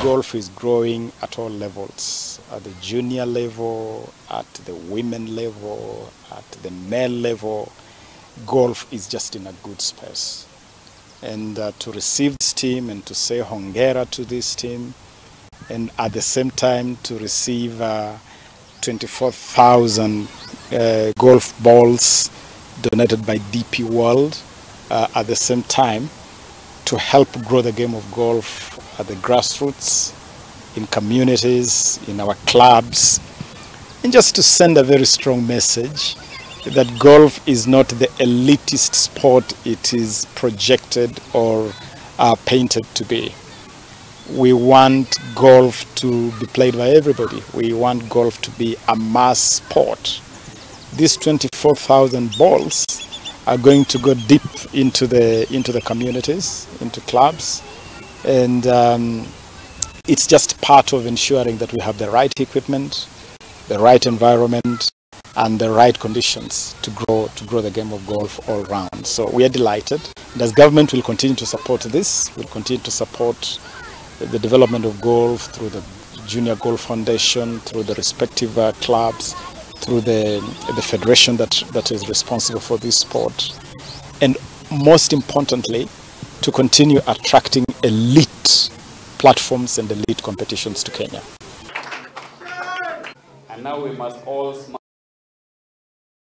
golf is growing at all levels, at the junior level, at the women level, at the male level. Golf is just in a good space. And to receive this team and to say hongera to this team, and at the same time to receive 24,000 golf balls donated by DP World, at the same time to help grow the game of golf at the grassroots, in communities, in our clubs, and just to send a very strong message that golf is not the elitist sport it is projected or painted to be. We want golf to be played by everybody. We want golf to be a mass sport. These 24,000 balls are going to go deep into the communities, into clubs, and it's just part of ensuring that we have the right equipment, the right environment, and the right conditions to grow the game of golf all round. So we are delighted, and as government will continue to support this. We'll continue to support the development of golf through the Junior Golf Foundation, through the respective clubs, through the federation that is responsible for this sport, and most importantly, to continue attracting elite platforms and elite competitions to Kenya. And now we must all smile.